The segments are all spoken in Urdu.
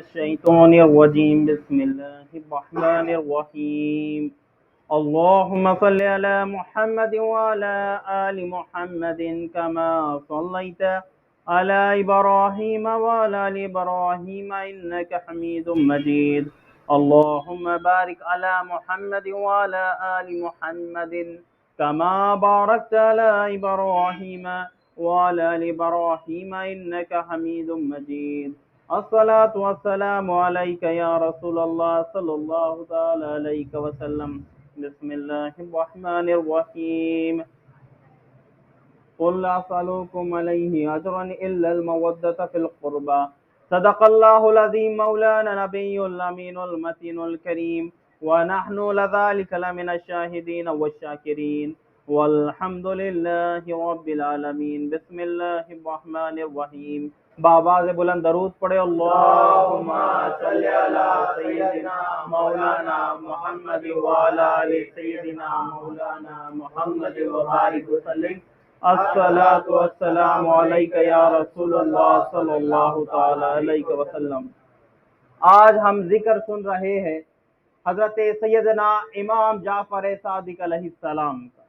الشيطان الرجيم بسم الله الرحمن الرحيم اللهم صل على محمد وعلى آل محمد كما صليت على إبراهيم وعلى آل إبراهيم إنك حميد مجيد اللهم بارك على محمد وعلى آل محمد كما باركت على إبراهيم وعلى آل إبراهيم إنك حميد مجيد الصلاة والسلام عليك يا رسول الله صلى الله تعالى عليك وسلم بسم الله الرحمن الرحيم قل لا أسألكم عليه أجرا إلا المودة في القربى صدق الله العظيم مولانا نبي الأمين المتين الكريم ونحن لذلك لمن الشاهدين والشاكرين والحمد لله رب العالمين بسم الله الرحمن الرحيم بآواز بلند درود پڑھے اللہم صلی علی سیدنا مولانا محمد وعلی آل سیدنا مولانا محمد وبارک وسلم الصلاۃ والسلام علیک یا رسول اللہ صلی اللہ تعالی علیہ وسلم۔ آج ہم ذکر سن رہے ہیں حضرت سیدنا امام جعفر صادق علیہ السلام کا۔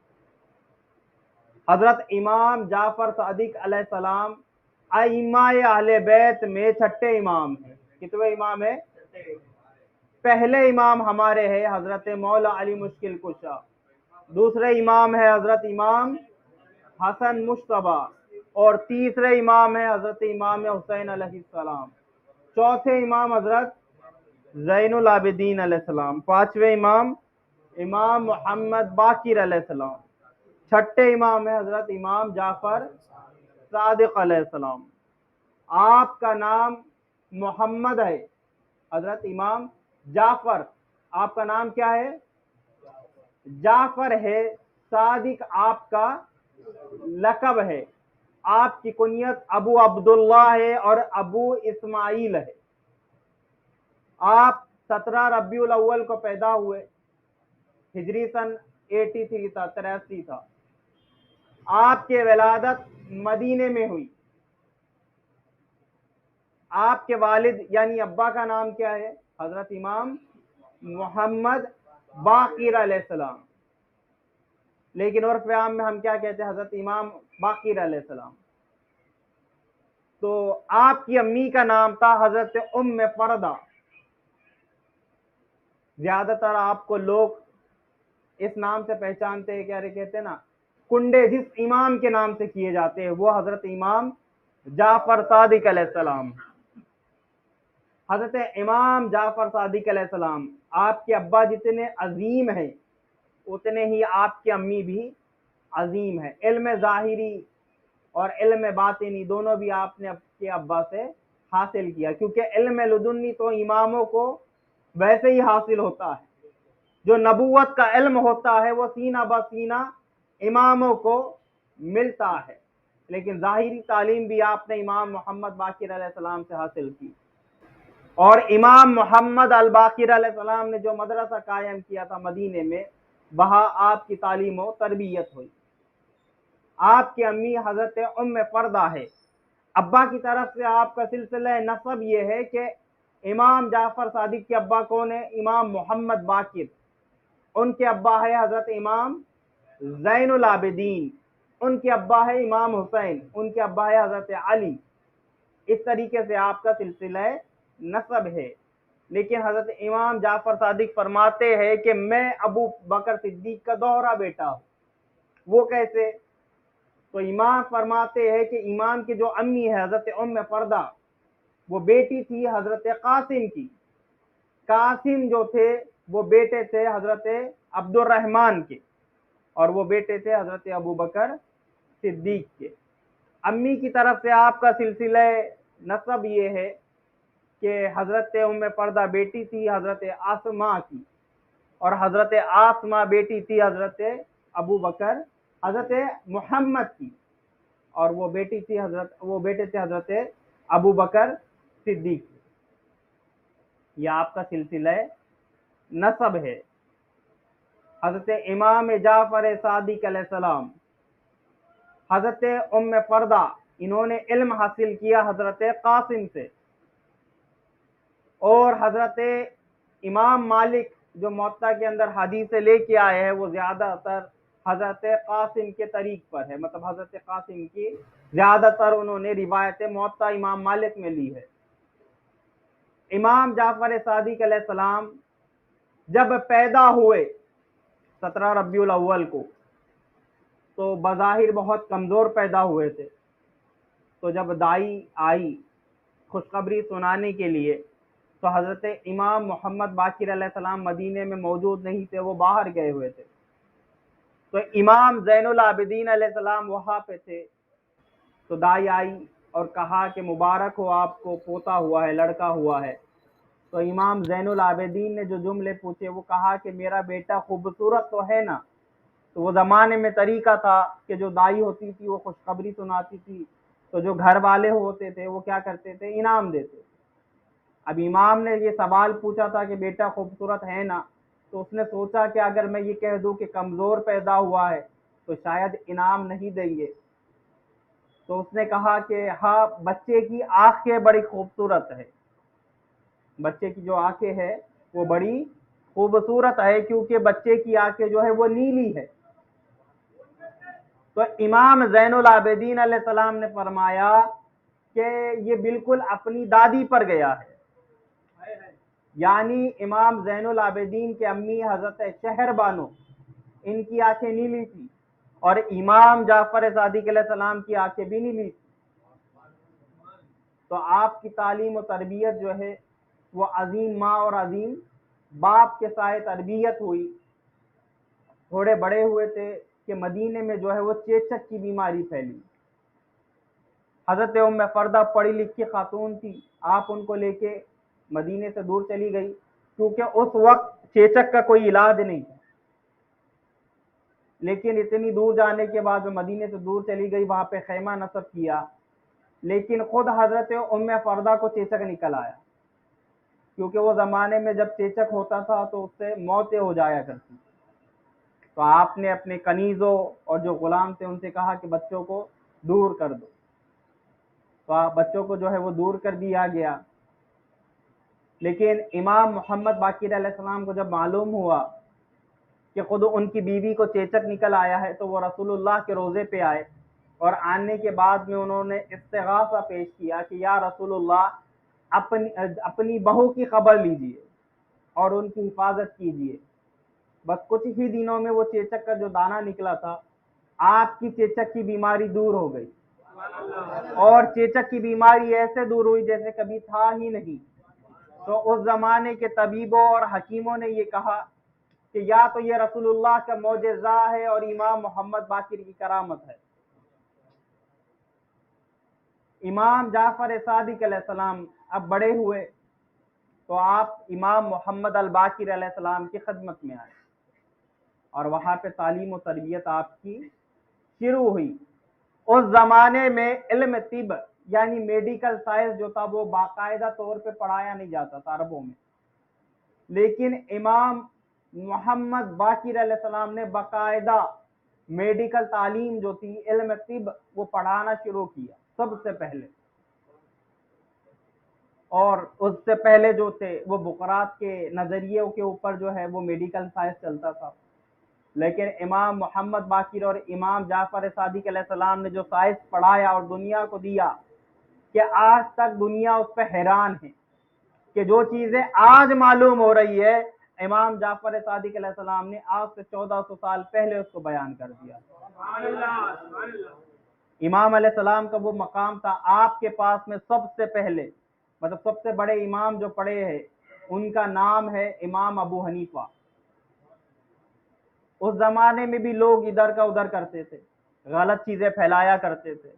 حضرت امام جعفر صادق علیہ السلام ائمہ اہل بیت میں چھٹے امام ہیں۔ کتنے امام ہیں؟ پہلے امام ہمارے ہیں حضرت مولا علی مشکل کشا، دوسرے امام ہے حضرت امام حسن مشتبہ، اور تیسرے امام ہے حضرت امام حسین علیہ السلام، چوتھے امام حضرت زین العابدین علیہ السلام، پانچویں امام امام محمد باقر علیہ السلام، چھٹے امام ہے حضرت امام جعفر صادق علیہ السلام۔ آپ کا نام محمد ہے، حضرت امام جعفر آپ کا نام کیا ہے؟ جعفر ہے، صادق آپ کا لقب ہے، آپ کی کنیت ابو عبداللہ ہے اور ابو اسماعیل ہے۔ آپ 17 ربیع الاول کو پیدا ہوئے، ہجری سن 83 تھا، 83 تھا۔ آپ کی ولادت مدینے میں ہوئی۔ آپ کے والد یعنی ابا کا نام کیا ہے؟ حضرت امام محمد باقر علیہ السلام، لیکن عرف عام میں ہم کیا کہتے ہیں؟ حضرت امام باقر علیہ السلام۔ تو آپ کی امی کا نام تھا حضرت ام فردہ۔ زیادہ تر آپ کو لوگ اس نام سے پہچانتے ہیں، کیا کہتے ہیں نا، کنڈے جس امام کے نام سے کیے جاتے ہیں وہ حضرت امام جعفر صادق علیہ السلام۔ حضرت امام جعفر صادق علیہ السلام آپ کے ابا جتنے عظیم ہیں اتنے ہی آپ کی امی بھی عظیم ہے۔ علم ظاہری اور علم باطنی دونوں بھی آپ نے کے ابا سے حاصل کیا، کیونکہ علم لدنی تو اماموں کو ویسے ہی حاصل ہوتا ہے، جو نبوت کا علم ہوتا ہے وہ سینہ بہ سینہ اماموں کو ملتا ہے، لیکن ظاہری تعلیم بھی آپ نے امام محمد باقر علیہ السلام سے حاصل کی۔ اور امام محمد الباقر علیہ السلام نے جو مدرسہ قائم کیا تھا مدینے میں، وہاں آپ کی تعلیم و تربیت ہوئی۔ آپ کی امی حضرت ام فردہ ہے۔ ابا کی طرف سے آپ کا سلسلہ نسب یہ ہے کہ امام جعفر صادق کے ابا کون ہے؟ امام محمد باقر۔ ان کے ابا ہے حضرت امام زین العابدین، ان کے ابا ہے امام حسین، ان کے ابا ہے حضرت علی۔ اس طریقے سے آپ کا سلسلہ نسب ہے۔ لیکن حضرت امام جعفر صادق فرماتے ہیں کہ میں ابو بکر صدیق کا دوہرا بیٹا ہوں۔ وہ کیسے؟ تو امام فرماتے ہیں کہ امام کی جو امی ہے حضرت ام فردہ، وہ بیٹی تھی حضرت قاسم کی۔ قاسم جو تھے وہ بیٹے تھے حضرت عبد الرحمن کے، اور وہ بیٹے تھے حضرت ابو بکر صدیق کے۔ امی کی طرف سے آپ کا سلسلہ نسب یہ ہے کہ حضرت ام فردہ بیٹی تھی حضرت آسماء کی، اور حضرت آسماء بیٹی تھی حضرت ابو بکر حضرت محمد کی، اور وہ بیٹے تھے حضرت ابو بکر صدیق۔ یہ آپ کا سلسلہ نسب ہے۔ حضرت امام جعفر صادق علیہ السلام، حضرت ام فردہ، انہوں نے علم حاصل کیا حضرت قاسم سے۔ اور حضرت امام مالک جو موطا کے اندر حدیثیں لے کے آئے ہیں وہ زیادہ تر حضرت قاسم کے طریق پر ہے، مطلب حضرت قاسم کی زیادہ تر انہوں نے روایت موطا امام مالک میں لی ہے۔ امام جعفر صادق علیہ السلام جب پیدا ہوئے 17 ربیع الاول کو تو بظاہر بہت کمزور پیدا ہوئے تھے، تو جب دائی آئی خوشخبری سنانے کے لیے تو حضرت امام محمد باقر علیہ السلام مدینے میں موجود نہیں تھے، وہ باہر گئے ہوئے تھے، تو امام زین العابدین علیہ السلام وہاں پہ تھے، تو دائی آئی اور کہا کہ مبارک ہو آپ کو، پوتا ہوا ہے، لڑکا ہوا ہے۔ تو امام زین العابدین نے جو جملے پوچھے وہ کہا کہ میرا بیٹا خوبصورت تو ہے نا۔ تو وہ زمانے میں طریقہ تھا کہ جو دائی ہوتی تھی وہ خوشخبری سناتی تھی، تو جو گھر والے ہوتے تھے وہ کیا کرتے تھے، انعام دیتے۔ اب امام نے یہ سوال پوچھا تھا کہ بیٹا خوبصورت ہے نا، تو اس نے سوچا کہ اگر میں یہ کہہ دوں کہ کمزور پیدا ہوا ہے تو شاید انعام نہیں دیں گے، تو اس نے کہا کہ ہاں بچے کی آنکھیں بڑی خوبصورت ہے، بچے کی جو آنکھیں ہے وہ بڑی خوبصورت ہے، کیونکہ بچے کی آنکھیں جو ہے وہ نیلی ہے۔ تو امام زین العابدین علیہ السلام نے فرمایا کہ یہ بالکل اپنی دادی پر گیا ہے، یعنی امام زین العابدین کے امی حضرت شہر بانو ان کی آنکھیں نیلی تھی اور امام جعفر صادق علیہ السلام کی آنکھیں بھی نیلی تھی۔ تو آپ کی تعلیم و تربیت جو ہے وہ عظیم ماں اور عظیم باپ کے سائے تربیت ہوئی۔ تھوڑے بڑے ہوئے تھے کہ مدینے میں جو ہے وہ چیچک کی بیماری پھیلی۔ حضرت ام فردہ پڑھی لکھی خاتون تھی، آپ ان کو لے کے مدینے سے دور چلی گئی، کیونکہ اس وقت چیچک کا کوئی علاج نہیں تھا۔ لیکن اتنی دور جانے کے بعد وہ مدینے سے دور چلی گئی، وہاں پہ خیمہ نصب کیا، لیکن خود حضرت ام فردہ کو چیچک نکل آیا، کیونکہ وہ زمانے میں جب چیچک ہوتا تھا تو اس سے موتیں ہو جایا کرتی۔ تو آپ نے اپنے کنیزوں اور جو غلام تھے ان سے کہا کہ بچوں کو دور کر دو، تو بچوں کو جو ہے وہ دور کر دیا گیا۔ لیکن امام محمد باقر علیہ السلام کو جب معلوم ہوا کہ خود ان کی بیوی کو چیچک نکل آیا ہے تو وہ رسول اللہ کے روضے پہ آئے، اور آنے کے بعد میں انہوں نے استغاثہ پیش کیا کہ یا رسول اللہ اپنی بہو کی خبر لیجئے اور ان کی حفاظت کیجئے۔ بس کچھ ہی دنوں میں وہ چیچک کا جو دانہ نکلا تھا، آپ کی چیچک کی بیماری دور ہو گئی، اور چیچک کی بیماری ایسے دور ہوئی جیسے کبھی تھا ہی نہیں۔ تو اس زمانے کے طبیبوں اور حکیموں نے یہ کہا کہ یا تو یہ رسول اللہ کا معجزہ ہے اور امام محمد باقر کی کرامت ہے۔ امام جعفر صادق علیہ السلام اب بڑے ہوئے تو آپ امام محمد الباقر علیہ السلام کی خدمت میں آئے، اور وہاں پہ تعلیم و تربیت آپ کی شروع ہوئی۔ اس زمانے میں علم طب یعنی میڈیکل سائنس جو تھا وہ باقاعدہ طور پہ پڑھایا نہیں جاتا تھا عربوں میں، لیکن امام محمد باقر علیہ السلام نے باقاعدہ میڈیکل تعلیم جو تھی، علم طب، وہ پڑھانا شروع کیا سب سے پہلے۔ اور اس سے پہلے جو تھے وہ بقراط کے نظریوں کے اوپر جو ہے وہ میڈیکل سائنس چلتا تھا، لیکن امام محمد باقر اور امام جعفر صادق علیہ السلام نے جو سائنس پڑھایا اور دنیا کو دیا کہ آج تک دنیا اس پہ حیران ہے کہ جو چیزیں آج معلوم ہو رہی ہے امام جعفر صادق علیہ السلام نے آج سے 1400 سال پہلے اس کو بیان کر دیا۔ امام علیہ السلام کا وہ مقام تھا، آپ کے پاس میں سب سے پہلے مطلب سب سے بڑے امام جو پڑے ہیں ان کا نام ہے امام ابو حنیفہ۔ اس زمانے میں بھی لوگ ادھر کا ادھر کرتے تھے، غلط چیزیں پھیلایا کرتے تھے،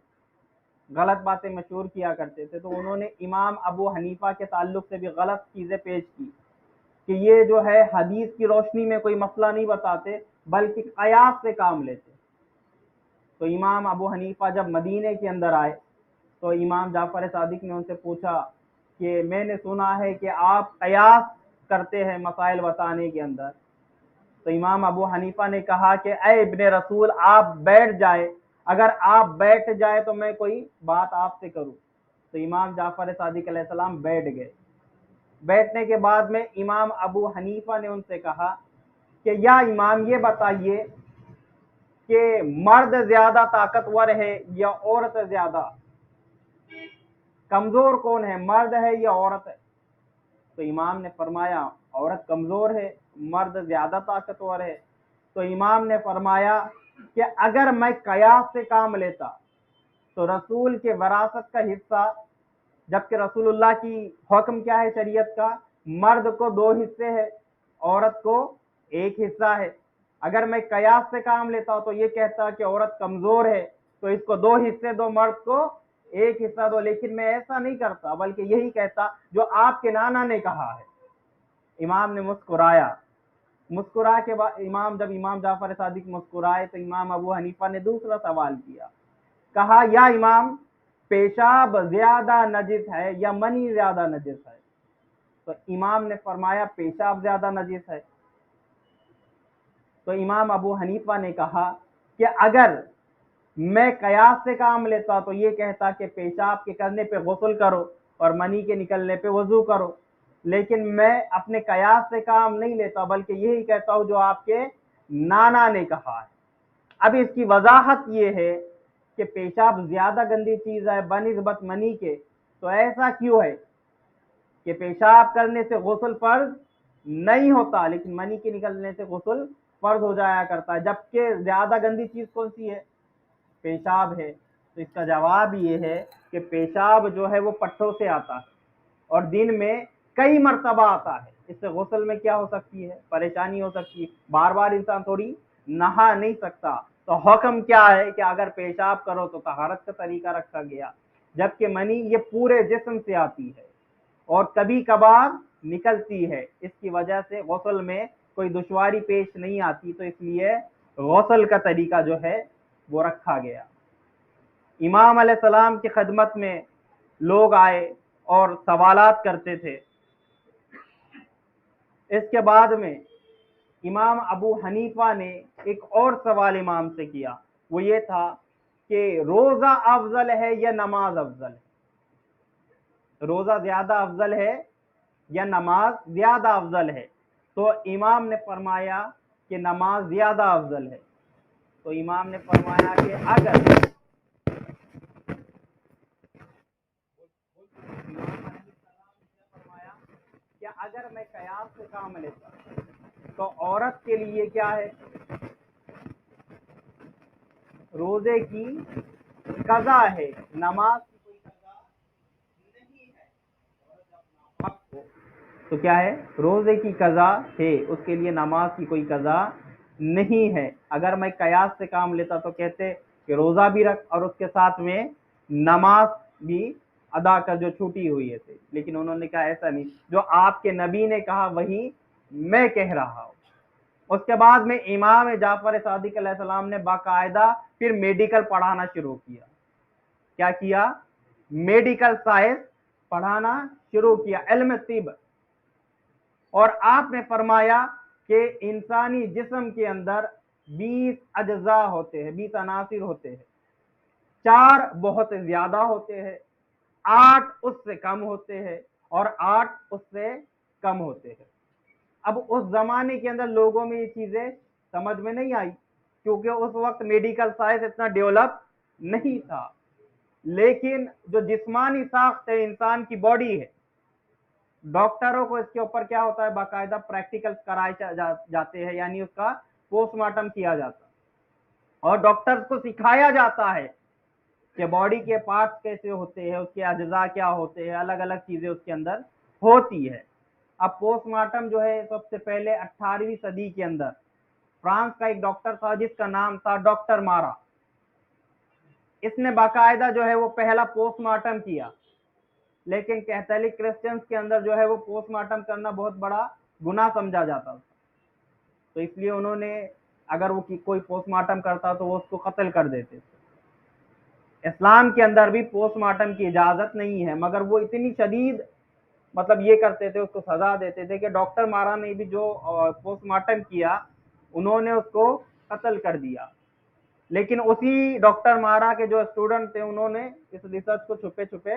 غلط باتیں مشہور کیا کرتے تھے، تو انہوں نے امام ابو حنیفہ کے تعلق سے بھی غلط چیزیں پیش کی کہ یہ جو ہے حدیث کی روشنی میں کوئی مسئلہ نہیں بتاتے بلکہ قیاس سے کام لیتے۔ تو امام ابو حنیفہ جب مدینے کے اندر آئے تو امام جعفر صادق نے ان سے پوچھا کہ میں نے سنا ہے کہ آپ قیاس کرتے ہیں مسائل بتانے کے اندر۔ تو امام ابو حنیفہ نے کہا کہ اے ابن رسول آپ بیٹھ جائے، اگر آپ بیٹھ جائے تو میں کوئی بات آپ سے کروں۔ تو امام جعفر صادق علیہ السلام بیٹھ گئے، بیٹھنے کے بعد میں امام ابو حنیفہ نے ان سے کہا کہ یا امام یہ بتائیے کہ مرد زیادہ طاقتور ہے یا عورت زیادہ کمزور کون ہے، مرد ہے یا عورت ہے؟ تو امام نے فرمایا عورت کمزور ہے، مرد زیادہ طاقتور ہے۔ تو امام نے فرمایا کہ اگر میں قیاس سے کام لیتا تو رسول کے وراثت کا حصہ، جبکہ رسول اللہ کی حکم کیا ہے شریعت کا، مرد کو 2 حصے ہے، عورت کو 1 حصہ ہے۔ اگر میں قیاس سے کام لیتا تو یہ کہتا کہ عورت کمزور ہے تو اس کو 2 حصے دو، مرد کو 1 حصہ دو، لیکن میں ایسا نہیں کرتا، بلکہ یہی کہتا جو آپ کے نانا نے کہا ہے۔ امام نے مسکرایا، مسکرا کے بعد جب امام جعفر صادق مسکرائے تو امام ابو حنیفہ نے دوسرا سوال کیا، کہا یا امام پیشاب زیادہ نجس ہے یا منی زیادہ نجس ہے؟ تو امام نے فرمایا پیشاب زیادہ نجس ہے۔ تو امام ابو حنیفہ نے کہا کہ اگر میں قیاس سے کام لیتا تو یہ کہتا کہ پیشاب کے کرنے پہ غسل کرو اور منی کے نکلنے پہ وضو کرو، لیکن میں اپنے قیاس سے کام نہیں لیتا، بلکہ یہی کہتا ہوں جو آپ کے نانا نے کہا ہے۔ اب اس کی وضاحت یہ ہے کہ پیشاب زیادہ گندی چیز ہے بنسبت منی کے، تو ایسا کیوں ہے کہ پیشاب کرنے سے غسل فرض نہیں ہوتا لیکن منی کے نکلنے سے غسل فرض ہو جایا کرتا ہے، جبکہ زیادہ گندی چیز کون سی ہے؟ پیشاب ہے۔ تو اس کا جواب یہ ہے کہ پیشاب جو ہے وہ پٹھوں سے آتا ہے اور دن میں کئی مرتبہ آتا ہے، اس سے غسل میں کیا ہو سکتی ہے؟ پریشانی ہو سکتی ہے، بار بار انسان تھوڑی نہا نہیں سکتا۔ تو حکم کیا ہے کہ اگر پیشاب کرو تو طہارت کا طریقہ رکھا گیا، جبکہ منی یہ پورے جسم سے آتی ہے اور کبھی کبھار نکلتی ہے، اس کی وجہ سے غسل میں کوئی دشواری پیش نہیں آتی، تو اس لیے غسل کا طریقہ جو ہے وہ رکھا گیا۔ امام علیہ السلام کی خدمت میں لوگ آئے اور سوالات کرتے تھے۔ اس کے بعد میں امام ابو حنیفہ نے ایک اور سوال امام سے کیا، وہ یہ تھا کہ روزہ افضل ہے یا نماز افضل ہے؟ روزہ زیادہ افضل ہے یا نماز زیادہ افضل ہے؟ تو امام نے فرمایا کہ نماز زیادہ افضل ہے۔ تو امام نے فرمایا کہ اگر میں قیاس سے کام لیتا تو عورت کے لیے کیا ہے؟ روزے کی قضا ہے، نماز کی کوئی قضا نہیں ہے۔ تو کیا ہے؟ روزے کی قضا ہے، اس کے لیے نماز کی کوئی قضا نہیں ہے۔ اگر میں قیاس سے کام لیتا تو کہتے کہ روزہ بھی رکھ اور اس کے ساتھ میں نماز بھی ادا کر جو چھوٹی ہوئی ہے، لیکن انہوں نے کہا ایسا نہیں، جو آپ کے نبی نے کہا وہی میں کہہ رہا ہوں۔ اس کے بعد میں امام جعفر صادق علیہ السلام نے باقاعدہ پھر میڈیکل پڑھانا شروع کیا۔ کیا کیا؟ میڈیکل سائنس پڑھانا شروع کیا، علم طب۔ اور آپ نے فرمایا کہ انسانی جسم کے اندر 20 اجزاء ہوتے ہیں، 20 عناصر ہوتے ہیں، 4 بہت زیادہ ہوتے ہیں، 8 اس سے کم ہوتے ہیں اور 8 اس سے کم ہوتے ہیں۔ اب اس زمانے کے اندر لوگوں میں یہ چیزیں سمجھ میں نہیں آئی کیونکہ اس وقت میڈیکل سائنس اتنا ڈیولپ نہیں تھا، لیکن جو جسمانی ساخت ہے انسان کی باڈی ہے، ڈاکٹروں کو اس کے اوپر کیا ہوتا ہے باقاعدہ پریکٹیکلز کرائے جاتے ہیں، یعنی اس کا پوسٹ مارٹم کیا جاتا ہے اور ڈاکٹرز کو سکھایا جاتا ہے کہ باڈی کے پارٹس کیسے ہوتے ہیں، اس کے اجزاء کیا ہوتے ہیں، الگ الگ چیزیں اس کے اندر ہوتی ہے۔ اب پوسٹ مارٹم جو ہے سب سے پہلے 18ویں صدی کے اندر فرانس کا ایک ڈاکٹر تھا جس کا نام تھا ڈاکٹر مارا، اس نے باقاعدہ جو ہے وہ پہلا پوسٹ مارٹم کیا، لیکن کیتھولک کرسچنز کے اندر جو ہے وہ پوسٹ مارٹم کرنا بہت بڑا گناہ سمجھا جاتا تھا، تو اس لیے انہوں نے اگر وہ کوئی پوسٹ مارٹم کرتا تو وہ اس کو قتل کر دیتے تھے۔ اسلام کے اندر بھی پوسٹ مارٹم کی اجازت نہیں ہے، مگر وہ اتنی شدید مطلب یہ کرتے تھے، اس کو سزا دیتے تھے کہ ڈاکٹر مارا نے بھی جو پوسٹ مارٹم کیا انہوں نے اس کو قتل کر دیا، لیکن اسی ڈاکٹر مارا کے جو اسٹوڈنٹ تھے انہوں نے اس ریسرچ کو چھپے چھپے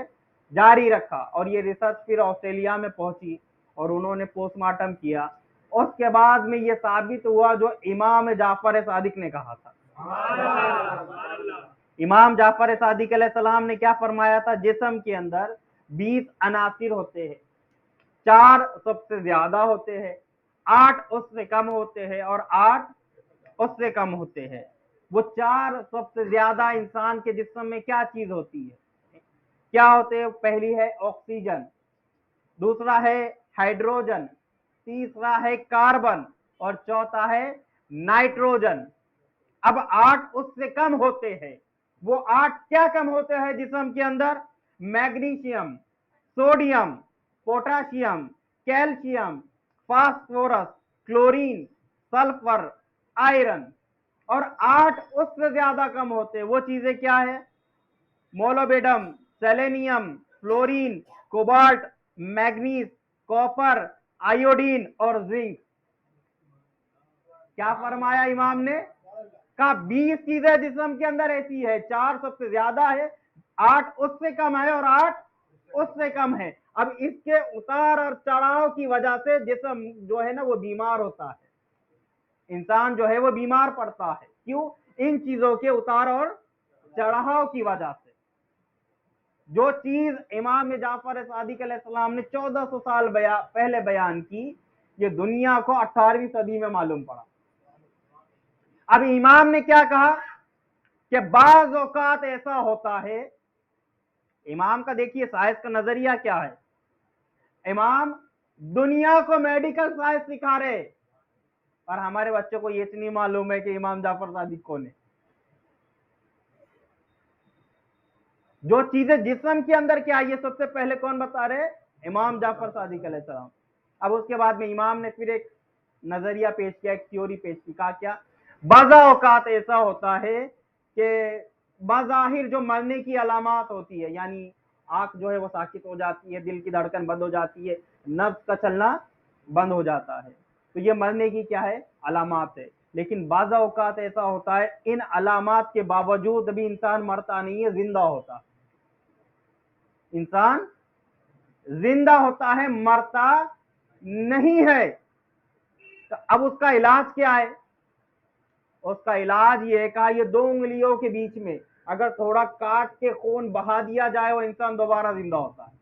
جاری رکھا اور یہ ریسرچ پھر آسٹریلیا میں پہنچی اور انہوں نے پوسٹ مارٹم کیا. اس کے بعد میں یہ ثابت ہوا جو امام جعفر صادق نے کہا تھا. امام جعفر صادق علیہ السلام نے کیا فرمایا تھا؟ جسم کے اندر 20 عناصر ہوتے ہیں، 4 سب سے زیادہ ہوتے ہیں، 8 اس سے کم ہوتے ہیں اور 8 اس سے کم ہوتے ہیں. وہ 4 سب سے زیادہ انسان کے جسم میں کیا چیز ہوتی ہے؟ کیا ہوتے ہیں؟ پہلی ہے آکسیجن، دوسرا ہے ہائیڈروجن، تیسرا ہے کاربن اور چوتھا ہے نائٹروجن. اب 8 اس سے کم ہوتے ہیں. وہ 8 کیا کم ہوتے ہیں جسم کے اندر؟ Magnesium, sodium, potassium, calcium, phosphorus, chlorine, sulphur, iron. اور 8 اس سے زیادہ کم ہوتے ہیں. وہ چیزیں کیا ہے؟ مولوبیڈم، selenium, fluorine, cobalt, manganese, copper, iodine اور زنک. کیا فرمایا امام نے؟ کہا 20 چیزیں جسم کے اندر ایسی ہے، 4 سب سے زیادہ ہے، 8 اس سے کم ہے اور 8 اس سے کم ہے. اب اس کے اتار اور چڑھاؤ کی وجہ سے جسم جو ہے نا وہ بیمار ہوتا ہے، انسان جو ہے وہ بیمار پڑتا ہے. کیوں؟ ان چیزوں کے اتار اور چڑھاؤ کی وجہ سے. جو چیز امام جعفر صادق علیہ السلام نے 1400 سال پہلے بیان کی، یہ دنیا کو 18ویں صدی میں معلوم پڑا. اب امام نے کیا کہا کہ بعض اوقات ایسا ہوتا ہے. امام کا دیکھیے سائنس کا نظریہ کیا ہے. امام دنیا کو میڈیکل سائنس سکھا رہے اور ہمارے بچوں کو یہ نہیں معلوم ہے کہ امام جعفر صادق کون ہے. جو چیزیں جسم کے اندر کیا، یہ سب سے پہلے کون بتا رہے؟ امام جعفر صادق علیہ السلام. اب اس کے بعد میں امام نے پھر ایک نظریہ پیش کیا، ایک تھیوری پیش کی. کہا کیا؟ بعض اوقات ایسا ہوتا ہے کہ بظاہر جو مرنے کی علامات ہوتی ہے، یعنی آنکھ جو ہے وہ ساکت ہو جاتی ہے، دل کی دھڑکن بند ہو جاتی ہے، نفس کا چلنا بند ہو جاتا ہے، تو یہ مرنے کی کیا ہے؟ علامات ہے. لیکن بعض اوقات ایسا ہوتا ہے ان علامات کے باوجود بھی انسان مرتا نہیں ہے، زندہ ہوتا ہے. انسان زندہ ہوتا ہے، مرتا نہیں ہے. تو اب اس کا علاج کیا ہے؟ اس کا علاج یہ ہے، کہا یہ 2 انگلیوں کے بیچ میں اگر تھوڑا کاٹ کے خون بہا دیا جائے وہ انسان دوبارہ زندہ ہوتا ہے.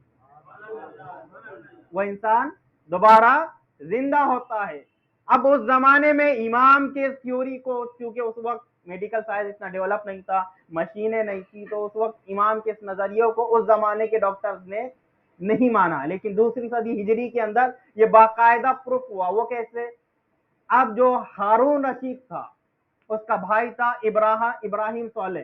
وہ انسان دوبارہ زندہ ہوتا ہے. اب اس زمانے میں امام کے تھیوری کو، کیونکہ اس وقت میڈیکل سائنس اتنا ڈیولپ نہیں تھا، مشینیں نہیں تھی، تو اس وقت امام کے اس نظریوں کو اس زمانے کے ڈاکٹرز نے نہیں مانا. لیکن دوسری صدی ہجری کے اندر یہ باقاعدہ پروف ہوا. وہ کیسے؟ اب جو ہارون رشید تھا اس کا بھائی تھا ابراہیم صالح.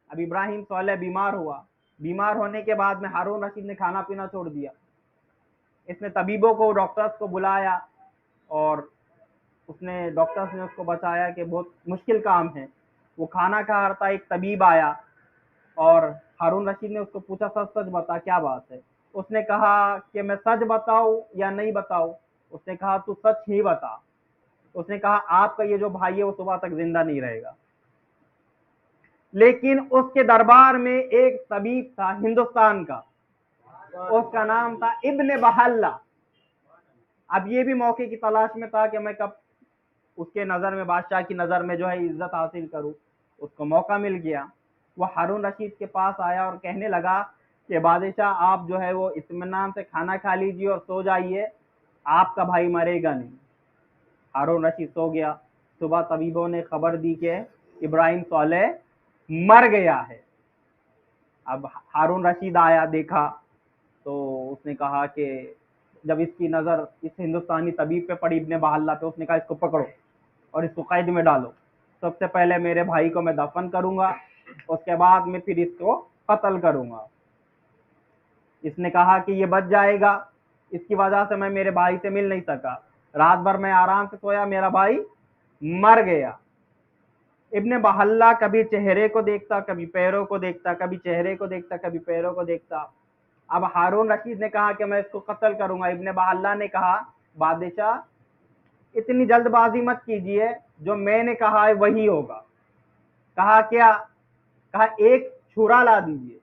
اب ابراہیم صالح بیمار ہوا. بیمار ہونے کے بعد میں ہارون رشید نے کھانا پینا چھوڑ دیا. اس نے طبیبوں کو، ڈاکٹرز کو بلایا اور ڈاکٹرز نے اس کو بتایا کہ بہت مشکل کام ہے. وہ کھانا کھا رہا تھا، ایک طبیب آیا اور ہارون رشید نے اس کو پوچھا سچ سچ بتا کیا بات ہے. اس نے کہا کہ میں سچ بتاؤں یا نہیں بتاؤں؟ اس نے کہا تو سچ ہی بتا. اس نے کہا آپ کا یہ جو بھائی ہے وہ صبح تک زندہ نہیں رہے گا. لیکن اس کے دربار میں ایک طبیب تھا ہندوستان کا، اس کا نام تھا ابن بحلہ. اب یہ بھی موقع کی تلاش میں تھا کہ میں کب اس کے نظر میں، بادشاہ کی نظر میں جو ہے عزت حاصل کروں. اس کو موقع مل گیا. وہ ہارون رشید کے پاس آیا اور کہنے لگا کہ بادشاہ آپ جو ہے وہ اطمینان سے کھانا کھا لیجیے اور سو جائیے، آپ کا بھائی مرے گا نہیں. ہارون رشید سو گیا. صبح طبیبوں نے خبر دی کہ ابراہیم صالح مر گیا ہے. اب ہارون رشید آیا، دیکھا تو اس نے کہا کہ جب اس کی نظر اس ہندوستانی طبیب پہ پڑی ابن بحلہ پہ، اس نے کہا اس کو پکڑو اور اس کو قید میں ڈالو. سب سے پہلے میرے بھائی کو میں دفن کروں گا، اس کے بعد میں پھر اس کو قتل کروں گا. اس نے کہا کہ یہ بچ جائے گا، اس کی وجہ سے میں میرے بھائی سے مل نہیں سکا. رات بھر میں آرام سے سویا، میرا بھائی مر گیا. ابن بحلہ کبھی چہرے کو دیکھتا، کبھی پیروں کو دیکھتا، کبھی چہرے کو دیکھتا، کبھی پیروں کو دیکھتا. اب ہارون رشید نے کہا کہ میں اس کو قتل کروں گا. ابن بحلہ نے کہا بادشاہ اتنی جلد بازی مت کیجئے، جو میں نے کہا ہے وہی ہوگا. کہا کیا؟ کہا ایک چھرا لا دیجئے.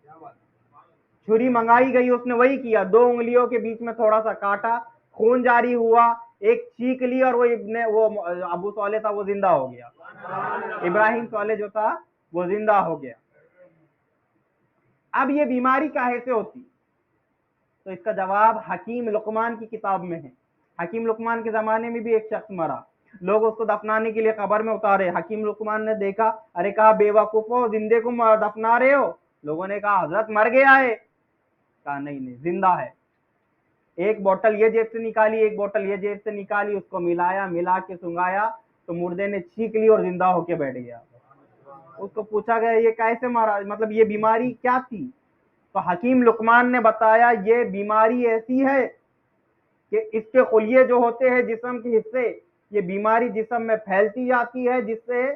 چھری منگائی گئی، اس نے وہی کیا. 2 انگلیوں کے بیچ میں تھوڑا سا کاٹا خون جاری ہوا, ایک چیخ لی اور وہ ابو صالح تھا وہ زندہ ہو گیا, ابراہیم صالح جو تھا وہ زندہ ہو گیا. اب یہ بیماری کاہے سے ہوتی؟ تو اس کا جواب حکیم لقمان کی کتاب میں ہے. حکیم لقمان کے زمانے میں بھی ایک شخص مرا, لوگ اس کو دفنانے کے لیے قبر میں اتارے. حکیم لقمان نے دیکھا, ارے کہا بے وقوفو, زندے کو دفنا رہے ہو؟ لوگوں نے کہا حضرت مر گیا ہے. کہا نہیں نہیں زندہ ہے. ایک بوتل یہ جیب سے نکالی, ایک بوتل یہ جیب سے نکالی, اس کو ملایا, ملا کے سنگایا تو مردے نے چھینک لی اور زندہ ہو کے بیٹھ گیا. اس کو پوچھا گیا یہ کیسے مارا, مطلب یہ بیماری کیا تھی؟ تو حکیم لقمان نے بتایا یہ بیماری ایسی ہے کہ اس کے خلیے جو ہوتے ہیں جسم کے حصے, یہ بیماری جسم میں پھیلتی جاتی ہے, جس سے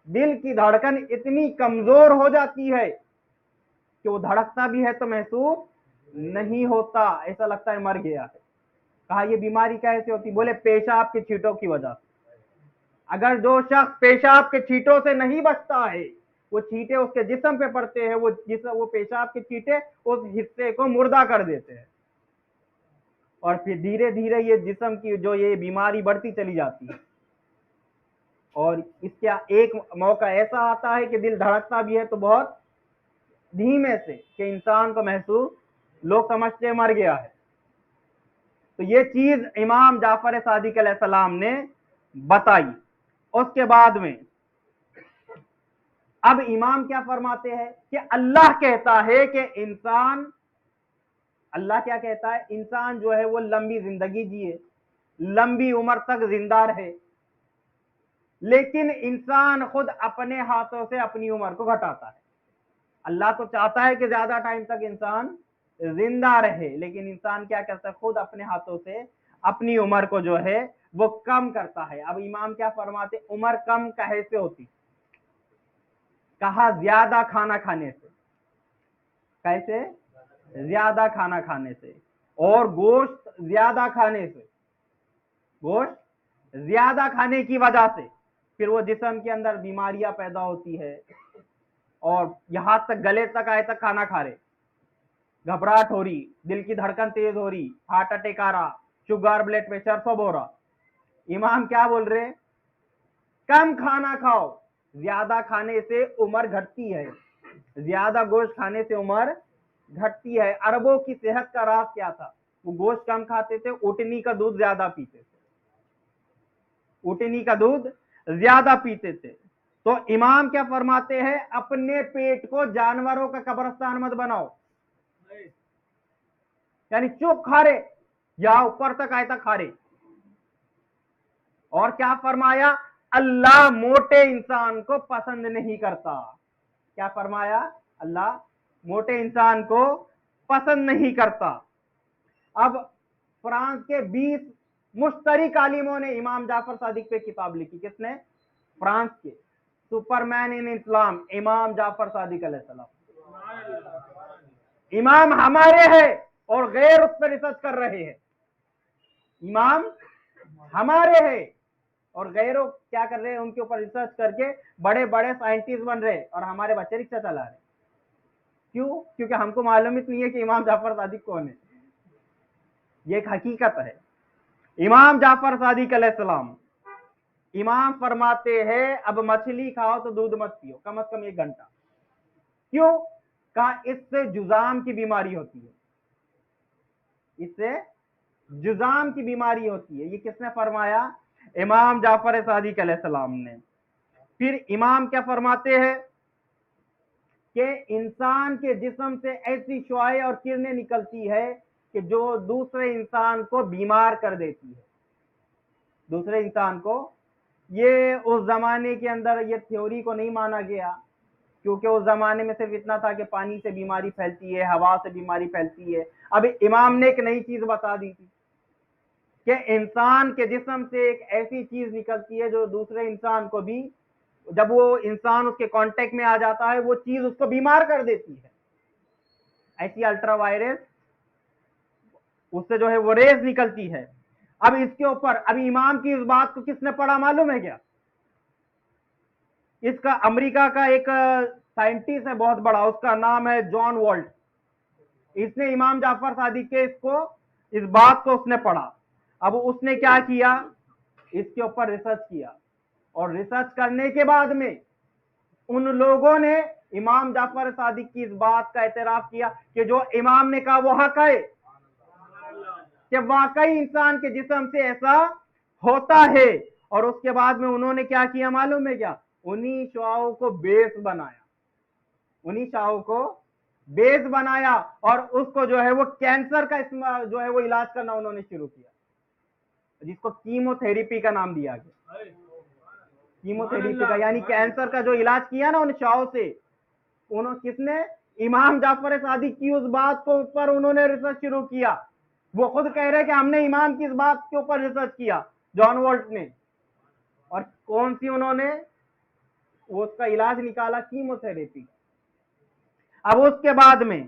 دل کی دھڑکن اتنی کمزور ہو جاتی ہے کہ وہ دھڑکتا بھی ہے تو محسوس نہیں ہوتا, ایسا لگتا ہے مر گیا ہے. کہا یہ بیماری کیسے ہوتی؟ بولے پیشاب کے چھینٹوں کی وجہ سے. اگر جو شخص پیشاب کے چھینٹوں سے نہیں بچتا ہے, وہ چھینٹے اس کے جسم پہ پڑتے ہیں, وہ پیشاب کے چھینٹے اس حصے کو مردہ کر دیتے ہیں, اور پھر دھیرے دھیرے یہ جسم کی جو یہ بیماری بڑھتی چلی جاتی ہے. اور اس کا ایک موقع ایسا آتا ہے کہ دل دھڑکتا بھی ہے تو بہت دھیمے سے, کہ انسان کو محسوس, لوگ سمجھتے ہیں مر گیا ہے. تو یہ چیز امام جعفر صادق علیہ السلام نے بتائی. اس کے بعد میں اب امام کیا فرماتے ہیں کہ اللہ کہتا ہے کہ اللہ کیا کہتا ہے, انسان جو ہے وہ لمبی زندگی جیے, لمبی عمر تک زندہ رہے, لیکن انسان خود اپنے ہاتھوں سے اپنی عمر کو گھٹاتا ہے. اللہ تو چاہتا ہے کہ زیادہ ٹائم تک انسان زندہ رہے, لیکن انسان کیا کرتا ہے, خود اپنے ہاتھوں سے اپنی عمر کو جو ہے وہ کم کرتا ہے. اب امام کیا فرماتے, عمر کم کہے سے ہوتی؟ کہا زیادہ کھانا کھانے سے. کیسے؟ زیادہ کھانا کھانے سے, اور گوشت زیادہ کھانے سے. گوشت زیادہ کھانے کی وجہ سے پھر وہ جسم کے اندر بیماریاں پیدا ہوتی ہے, اور یہاں تک گلے تک آئے تک کھانا کھا رہے, گھبراہٹ ہو رہی, دل کی دھڑکن تیز ہو رہی, ہارٹ اٹیک آ رہا, شوگر, بلڈ پریشر سب ہو رہا. امام کیا بول رہے, کم کھانا کھاؤ, زیادہ کھانے سے عمر گھٹتی ہے, زیادہ گوشت کھانے سے عمر گھٹتی ہے. عربوں کی صحت کا راز کیا تھا؟ وہ گوشت کم کھاتے تھے, اونٹنی کا دودھ زیادہ پیتے تھے, اونٹنی کا دودھ زیادہ پیتے تھے. تو امام کیا فرماتے ہیں, اپنے پیٹ کو جانوروں کا قبرستان مت بناؤ, یعنی چپ کھا رہے یا اوپر تک آئے تک کھا رہے. اور کیا فرمایا, اللہ موٹے انسان کو پسند نہیں کرتا. کیا فرمایا, اللہ موٹے انسان کو پسند نہیں کرتا. اب فرانس کے 20 مشترک عالموں نے امام جعفر صادق پہ کتاب لکھی. کس نے؟ فرانس کے سپر مین ان اسلام, امام جعفر صادق علیہ السلام. امام ہمارے ہیں اور غیر اس پہ ریسرچ کر رہے ہیں. امام ہمارے ہیں اور غیروں کیا کر رہے ہیں, ان کے اوپر ریسرچ کر کے بڑے بڑے سائنٹسٹ بن رہے, اور ہمارے بچے رکشہ چلا رہے. کیوں؟ کیونکہ ہم کو معلوم ہی نہیں ہے کہ امام جعفر صادق کون ہے. یہ ایک حقیقت ہے. امام جعفر صادق علیہ السلام, امام فرماتے ہیں اب مچھلی کھاؤ تو دودھ مت پیو کم از کم 1 گھنٹہ. کیوں؟ کہا اس سے جذام کی بیماری ہوتی ہے, اس سے جذام کی بیماری ہوتی ہے. یہ کس نے فرمایا؟ امام جعفر صادق علیہ السلام نے. پھر امام کیا فرماتے ہیں کہ انسان کے جسم سے ایسی شعاعیں اور کرنیں نکلتی ہے کہ جو دوسرے انسان کو بیمار کر دیتی ہے. دوسرے انسان کو, یہ اس زمانے کے اندر یہ تھیوری کو نہیں مانا گیا, کیونکہ اس زمانے میں صرف اتنا تھا کہ پانی سے بیماری پھیلتی ہے, ہوا سے بیماری پھیلتی ہے. اب امام نے ایک نئی چیز بتا دی تھی کہ انسان کے جسم سے ایک ایسی چیز نکلتی ہے جو دوسرے انسان کو بھی, جب وہ انسان اس کے کانٹیکٹ میں آ جاتا ہے, وہ چیز اس کو بیمار کر دیتی ہے. ایسی الٹرا وائرس, اس سے جو ہے وہ ریز نکلتی ہے. اب اس کے اوپر ابھی امام کی اس بات کو کس نے پڑھا معلوم ہے کیا؟ اس کا امریکہ کا ایک سائنٹسٹ ہے بہت بڑا, اس کا نام ہے جان والٹ. اس نے امام جعفر صادق کے اس بات کو اس نے پڑھا. اب اس نے کیا کیا، اس کے اوپر ریسرچ کیا، اور ریسرچ کرنے کے بعد میں ان لوگوں نے امام جعفر صادق کی اس بات کا اعتراف کیا کہ جو امام نے کہا وہ حق ہے، کہ واقعی انسان کے جسم سے ایسا ہوتا ہے۔ اور اس کے بعد میں انہوں نے کیا کیا معلوم ہے کیا، انہی شعاعوں کو بیس بنایا، انہی شعاعوں کو بیس بنایا، اور اس کو جو ہے وہ کینسر کا جو ہے وہ علاج کرنا انہوں نے شروع کیا، جس کو کیمو تھراپی کا نام دیا گیا، کیمو تھراپی کا، یعنی کینسر کا جو علاج کیا نا ان شعاعوں سے، انہوں کس نے، امام جعفر صادق کی اس بات کو اوپر انہوں نے ریسرچ شروع کیا۔ وہ خود کہہ رہے کہ ہم نے امام کی اس بات کے اوپر ریسرچ کیا، جان والٹ نے، اور کون سی انہوں نے وہ اس کا علاج نکالا، کیمو تھراپی۔ اب اس کے بعد میں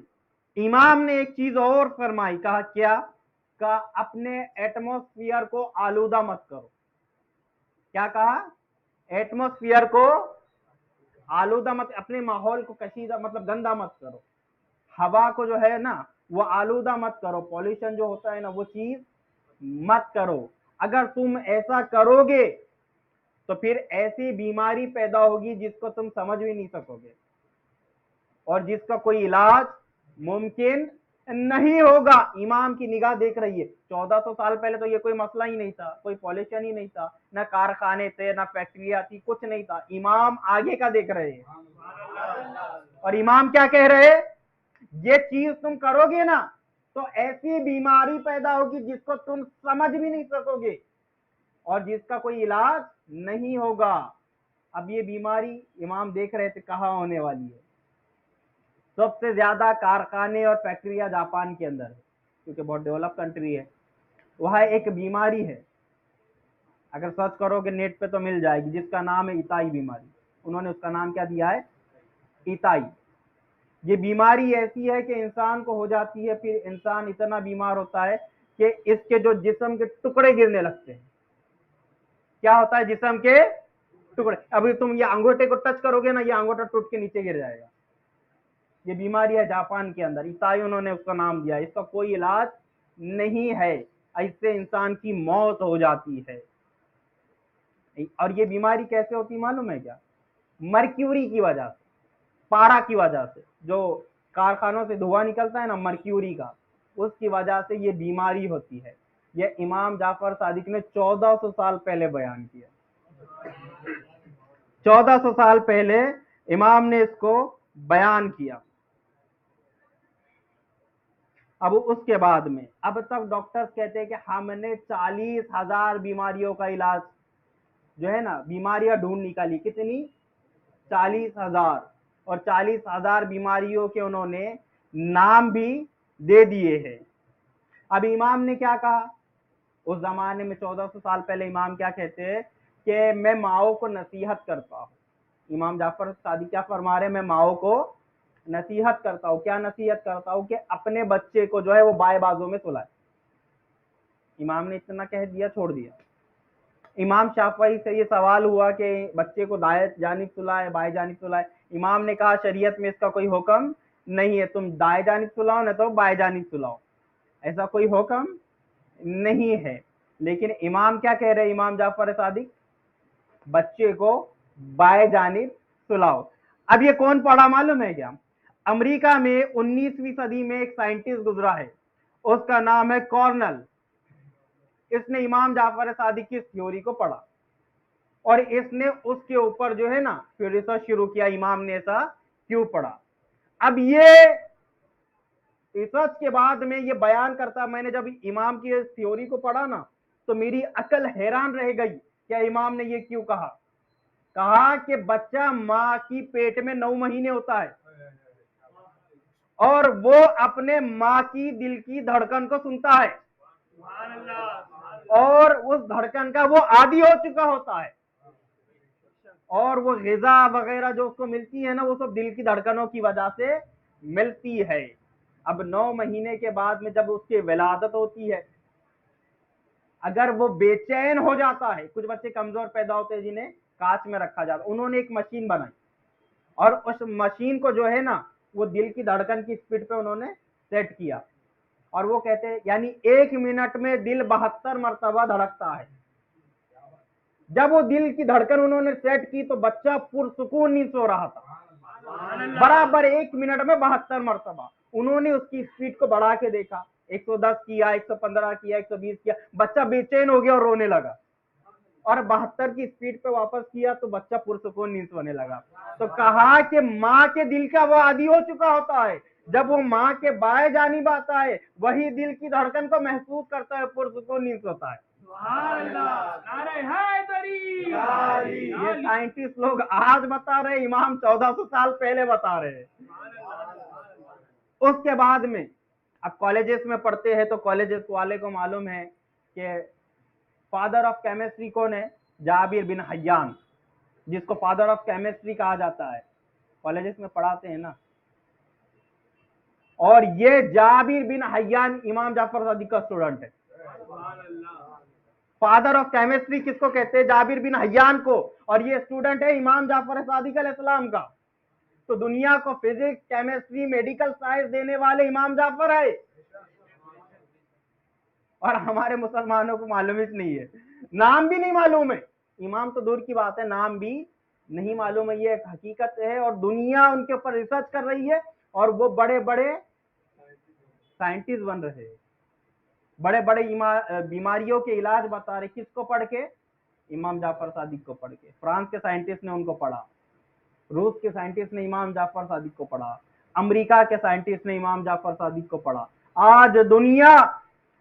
امام نے ایک چیز اور فرمائی، کہا کیا، کہ اپنے ایٹموسفیئر کو آلودہ مت کرو۔ کیا کہا، ایٹموسفیئر کو آلودہ مت، اپنے ماحول کو کشیدہ مطلب گندا مت کرو، ہوا کو جو ہے نا وہ آلودہ مت کرو، پولیوشن جو ہوتا ہے نا وہ چیز مت کرو۔ اگر تم ایسا کرو گے تو پھر ایسی بیماری پیدا ہوگی جس کو تم سمجھ بھی نہیں سکو گے، اور جس کا کوئی علاج ممکن نہیں ہوگا۔ امام کی نگاہ دیکھ رہی ہے، 1400 سال پہلے تو یہ کوئی مسئلہ ہی نہیں تھا، کوئی پولیوشن ہی نہیں تھا، نہ کارخانے تھے، نہ فیکٹریاں تھی، کچھ نہیں تھا۔ امام آگے کا دیکھ رہے ہیں، اور امام کیا کہہ رہے، یہ چیز تم کرو گے نا تو ایسی بیماری پیدا ہوگی جس کو تم سمجھ بھی نہیں سکو گے، اور جس کا کوئی علاج نہیں ہوگا۔ اب یہ بیماری امام دیکھ رہے تھے کہاں ہونے والی ہے۔ سب سے زیادہ کارخانے اور فیکٹریاں جاپان کے اندر ہے، کیونکہ بہت ڈیولپ کنٹری ہے۔ وہاں ایک بیماری ہے، اگر سرچ کرو گے نیٹ پہ تو مل جائے گی، جس کا نام ہے ایتائی بیماری۔ انہوں نے اس کا نام کیا دیا ہے، ایتائی۔ یہ بیماری ایسی ہے کہ انسان کو ہو جاتی ہے، پھر انسان اتنا بیمار ہوتا ہے کہ اس کے جو جسم کے ٹکڑے گرنے لگتے ہیں۔ کیا ہوتا ہے، جسم کے ٹکڑے، ابھی تم یہ انگوٹھے کو ٹچ کرو گے نا، یہ انگوٹھا ٹوٹ کے نیچے گر جائے گا۔ یہ بیماری ہے جاپان کے اندر، ایتائی انہوں نے اس کا نام دیا۔ اس کا کوئی علاج نہیں ہے، اس سے انسان کی موت ہو جاتی ہے۔ اور یہ بیماری کیسے ہوتی معلوم ہے کیا، مرکیوری کی وجہ سے، پارا کی وجہ سے، جو کارخانوں سے دھواں نکلتا ہے نا مرکیوری کا، اس کی وجہ سے یہ بیماری ہوتی ہے۔ یہ امام جعفر صادق نے 1400 سال پہلے بیان کیا، 1400 سال پہلے امام نے اس کو بیان کیا۔ اب اس کے بعد میں اب تک ڈاکٹرز کہتے ہیں کہ ہم نے 40,000 بیماریوں کا علاج جو ہے نا بیماریاں ڈھونڈ نکالی، کتنی، 40,000، اور 40,000 بیماریوں کے انہوں نے نام بھی دے دیے ہیں۔ اب امام نے کیا کہا اس زمانے میں، 1400 سال پہلے امام کیا کہتے ہیں کہ میں ماؤں کو نصیحت کرتا ہوں۔ امام جعفر صادق کیا فرما رہے ہیں، میں ماؤں کو نصیحت کرتا ہوں۔ کیا نصیحت کرتا ہوں، کہ اپنے بچے کو جو ہے وہ بائیں بازو میں سلائے۔ امام نے اتنا کہہ دیا، چھوڑ دیا۔ امام شافعی سے یہ سوال ہوا کہ بچے کو دائیں جانب سلائے بائیں جانب سلائے، امام نے کہا شریعت میں اس کا کوئی حکم نہیں ہے، تم دائیں جانب سلاؤ نہ تو بائیں جانب سلاؤ، ایسا کوئی حکم نہیں ہے۔ لیکن امام کیا کہہ رہے، امام جعفر صادق، بچے کو بائیں جانب سلاؤ۔ اب یہ کون پڑھا معلوم ہے کیا، امریکہ میں 19ویں صدی میں ایک سائنٹسٹ گزرا ہے، اس کا نام ہے کارنل۔ اس نے امام جعفر صادق کی تھیوری کو پڑھا، اور اس نے اس کے اوپر جو ہے نا پھر ریسرچ شروع کیا، امام نے ایسا کیوں پڑھا۔ اب یہ ریسرچ کے بعد میں یہ بیان کرتا، میں نے جب امام کی تھیوری کو پڑھا نا تو میری عقل حیران رہ گئی کہ امام نے یہ کیوں کہا۔ کہا کہ بچہ ماں کی پیٹ میں 9 مہینے ہوتا ہے، اور وہ اپنے ماں کی دل کی دھڑکن کو سنتا ہے، اور اس دھڑکن کا وہ عادی ہو چکا ہوتا ہے، اور وہ غذا وغیرہ جو اس کو ملتی ہے نا وہ سب دل کی دھڑکنوں کی وجہ سے ملتی ہے۔ اب 9 مہینے کے بعد میں جب اس کی ولادت ہوتی ہے، اگر وہ بے چین ہو جاتا ہے، کچھ بچے کمزور پیدا ہوتے ہیں جنہیں کانچ میں رکھا جاتا، انہوں نے ایک مشین بنائی، اور اس مشین کو جو ہے نا وہ دل کی دھڑکن کی سپیڈ پہ انہوں نے سیٹ کیا، اور وہ کہتے ہیں یعنی 1 منٹ میں دل 72 مرتبہ دھڑکتا ہے. جب وہ دل کی دھڑکن انہوں نے سیٹ کی تو بچہ پرسکون نیند سو رہا تھا. برابر 1 منٹ میں 72 مرتبہ. انہوں نے اس کی اسپیڈ کو بڑھا کے دیکھا, 110 کیا, 115 کیا, 120 کیا, بچہ بے چین ہو گیا اور رونے لگا. اور 72 کی اسپیڈ پہ واپس کیا تو بچہ پرسکون نیند سونے لگا. تو کہا کہ ماں کے دل کا وہ عادی ہو چکا ہوتا ہے, جب وہ ماں کے بائیں جانب آتا ہے وہی دل کی دھڑکن کو محسوس کرتا ہے, پرسکون نیند سوتا ہے. یہ سائنٹسٹ لوگ آج بتا رہے, امام 1400 سال پہلے بتا رہے. اس کے بعد میں اب کالجز میں پڑھتے ہیں تو کالجز والے کو معلوم ہے کہ فادر آف کیمسٹری کون ہے, جابر بن حیان, جس کو فادر آف کیمسٹری کہا جاتا ہے. کالجز میں پڑھاتے ہیں نا. اور یہ جابر بن حیان امام جعفر صادق کا اسٹوڈنٹ ہے. فادر آف کیمسٹری کس کو کہتے ہیں؟ جابر بن حیان کو. اور یہ اسٹوڈنٹ ہے امام جعفر صادق علیہ السلام کا. تو دنیا کو فزکس, کیمسٹری, میڈیکل سائنس دینے والے امام جعفر ہے. اور ہمارے مسلمانوں کو معلوم ہی نہیں ہے, نام بھی نہیں معلوم ہے. امام تو دور کی بات ہے, نام بھی نہیں معلوم ہے. یہ ایک حقیقت ہے اور دنیا ان کے اوپر ریسرچ کر رہی ہے اور وہ بڑے بڑے سائنٹسٹ بن رہے ہیں, بڑے بڑے بیماریوں کے علاج بتا رہے. کس کو پڑھ کے؟ امام جعفر صادق کو پڑھ کے. فرانس کے سائنٹسٹ نے ان کو پڑھا, روس کے سائنٹسٹ نے امام جعفر صادق کو پڑھا, امریکہ کے سائنٹسٹ نے امام جعفر صادق کو پڑھا. آج دنیا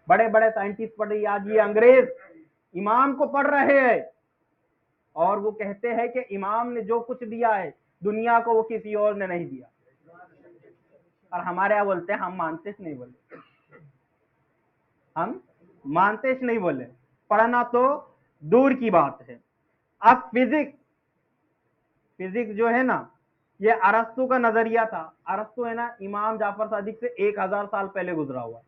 بڑے بڑے سائنٹسٹ پڑھ رہی ہے. آج یہ انگریز امام کو پڑھ رہے ہیں اور وہ کہتے ہیں کہ امام نے جو کچھ دیا ہے دنیا کو وہ کسی اور نے نہیں دیا. اور ہمارے یہاں بولتے ہیں ہم مانتے نہیں, بولے ہم مانتے نہیں, بولے پڑھنا تو دور کی بات ہے. اب فزکس جو ہے نا, یہ ارسطو کا نظریہ تھا. ارسطو ہے نا امام جعفر صادق سے 1000 سال پہلے گزرا ہوا.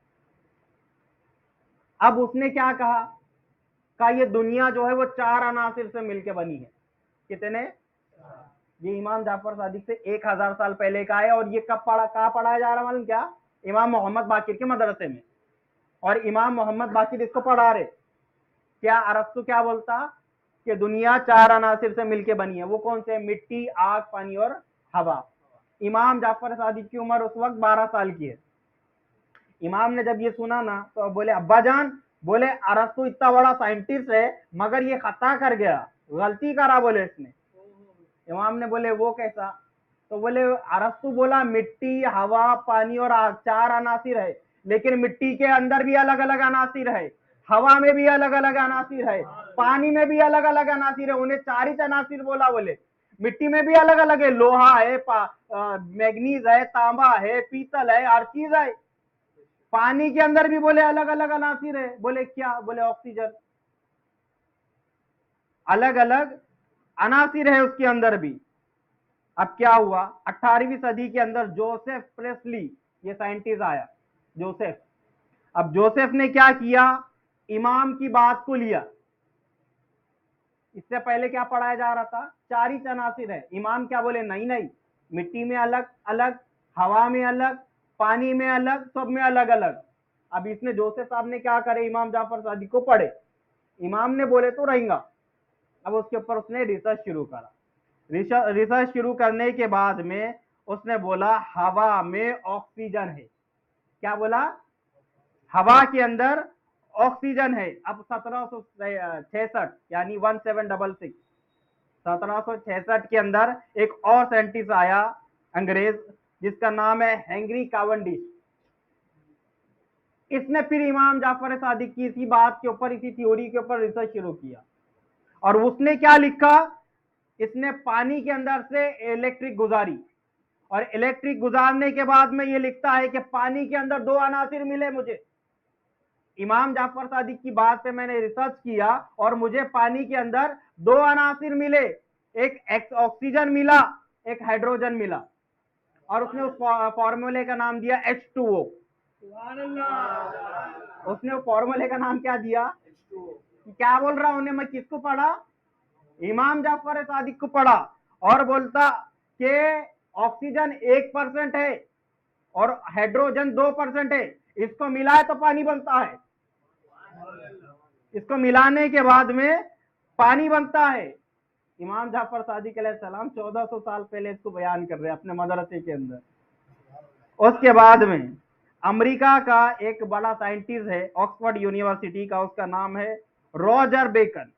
اب اس نے کیا کہا یہ دنیا جو ہے وہ 4 عناصر سے مل کے بنی ہے. کتنے؟ یہ امام جعفر صادق سے 1000 سال پہلے کا ہے. اور یہ کب کہاں پڑھایا جا رہا معلوم کیا؟ امام محمد باقر کے مدرسے میں. اور امام محمد باقر اس کو پڑھا رہے. کیا ارسطو کیا بولتا کہ دنیا 4 عناصر سے مل کے بنی ہے. وہ کون سے؟ مٹی, آگ, پانی اور ہوا. امام جعفر صادق کی عمر اس وقت 12 سال کی ہے. امام نے جب یہ سنا نا تو بولے ابا جان, بولے ارسطو اتنا بڑا سائنٹسٹ ہے مگر یہ خطا کر گیا, غلطی کرا بولے اس نے. امام نے بولے وہ کیسا؟ تو بولے ارسطو بولا مٹی, ہوا, پانی اور آگ 4 عناصر ہے, لیکن مٹی کے اندر بھی الگ الگ عناصر ہے, ہوا میں بھی الگ الگ عناصر ہے, پانی میں بھی الگ الگ عناصر ہے. انہیں 4 ہی عناصر بولا. بولے مٹی میں بھی الگ الگ ہے, لوہا ہے, میگنیز ہے, تانبا ہے, پیتل ہے, ہر چیز ہے. پانی کے اندر بھی بولے الگ الگ عناصر ہے. بولے کیا؟ بولے آکسیجن. الگ الگ عناصر ہے اس کے اندر بھی. اب کیا ہوا 18ویں صدی کے اندر جوزف پریسلی یہ سائنٹسٹ آیا, جوزف. اب جوزف نے کیا کیا, امام کی بات کو لیا. اس سے پہلے کیا پڑھایا جا رہا تھا؟ 4 ہی عناصر ہے. امام کیا بولے نہیں, مٹی میں الگ الگ, ہوا میں الگ, پانی میں الگ, سب میں الگ الگ. اب اس نے جوزف صاحب نے کیا کرے, امام جعفر صادق کو پڑھے. امام نے بولے تو رہیں گا. اب اس کے اوپر اس نے ریسرچ شروع کرا. ریسرچ شروع کرنے کے بعد میں اس نے بولا ہوا میں آکسیجن ہے. کیا بولا؟ ہوا کے اندر آکسیجن ہے. اب 1766 یعنی 1766 1766 کے اندر ایک اور سائنٹسٹ آیا انگریز, جس کا نام ہے ہنگری کاونڈش. اس نے پھر امام جعفر صادق کی اسی بات کے اوپر, اسی تھیوری کے اوپر ریسرچ شروع کیا. اور اس نے کیا لکھا, اس نے پانی کے اندر سے الیکٹرک گزاری, اور الیکٹرک گزارنے کے بعد میں یہ لکھتا ہے کہ پانی کے اندر 2 عناصر ملے مجھے. امام جعفر صادق کی بات پہ میں نے ریسرچ کیا اور مجھے پانی کے اندر 2 عناصر ملے, ایک آکسیجن ملا, ایک ہائیڈروجن ملا. اور اس نے اس فارمولے کا نام دیا H2O. اس نے فارمولے کا نام کیا دیا؟ کیا بول رہا ہوں میں کس کو پڑھا؟ امام جعفر صادق کو پڑھا. اور بولتا کہ آکسیجن 1% ہے اور ہائیڈروجن 2% ہے, اس کو ملائے تو پانی بنتا ہے، اس کو ملانے کے بعد میں پانی بنتا ہے۔ امام جعفر صادق علیہ السلام 1400 سال پہلے اس کو بیان کر رہے ہیں اپنے مدرسے کے اندر۔ اس کے بعد میں امریکہ کا ایک بڑا سائنٹسٹ ہے آکسفورڈ یونیورسٹی کا، اس کا نام ہے روجر بیکن۔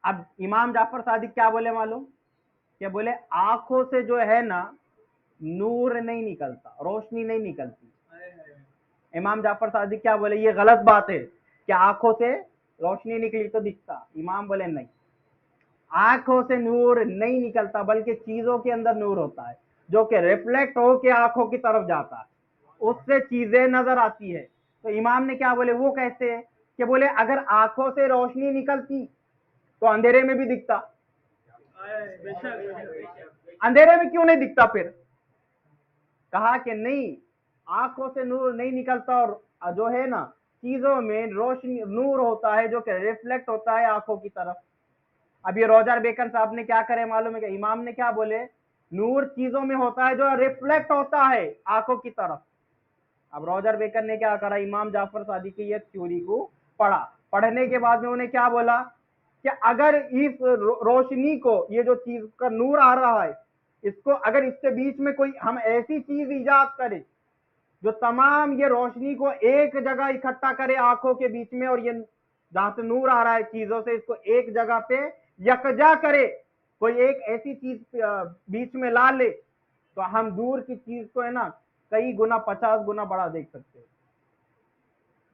اب امام جعفر صادق کیا بولے معلوم؟ کہ بولے آنکھوں سے جو ہے نا نور نہیں نکلتا، روشنی نہیں نکلتی۔ امام جعفر صادق کیا بولے؟ یہ غلط بات ہے کہ آنکھوں سے روشنی نکلی تو دکھتا۔ امام بولے نہیں، آنکھوں سے نور نہیں نکلتا، بلکہ چیزوں کے اندر نور ہوتا ہے جو کہ ریفلیکٹ ہو کے آنکھوں کی طرف جاتا ہے، اس سے چیزیں نظر آتی ہے۔ تو امام نے کیا بولے؟ وہ کیسے؟ کہ بولے اگر آنکھوں سے روشنی نکلتی تو اندھیرے میں بھی دکھتا، اندھیرے میں کیوں نہیں دکھتا پھر؟ کہا کہ نہیں، آنکھوں سے نور نہیں نکلتا، اور جو ہے نا چیزوں میں روشنی نور ہوتا ہے جو کہ ریفلیکٹ ہوتا ہے آنکھوں کی طرف۔ اب یہ روجر بیکن صاحب نے کیا کرے معلوم ہے کہ امام نے کیا بولے؟ نور چیزوں میں ہوتا ہے جو ریفلیکٹ ہوتا ہے آنکھوں کی طرف۔ اب روجر بیکن نے کیا کرا؟ امام جعفر صادق کی یہ تھیوری کو پڑھا، پڑھنے کے بعد میں انہیں کیا بولا کہ اگر اس روشنی کو، یہ جو چیز کا نور آ رہا ہے، اس کو اگر اس کے بیچ میں کوئی ہم ایسی چیز ایجاد کرے جو تمام یہ روشنی کو ایک جگہ اکٹھا کرے آنکھوں کے بیچ میں، اور یہ جہاں سے نور آ رہا ہے چیزوں سے، اس کو ایک جگہ پہ یکجا کرے، کوئی ایک ایسی چیز بیچ میں لا لے، تو ہم دور کی چیز کو ہے نا کئی گنا، 50 گنا بڑا دیکھ سکتے ہیں۔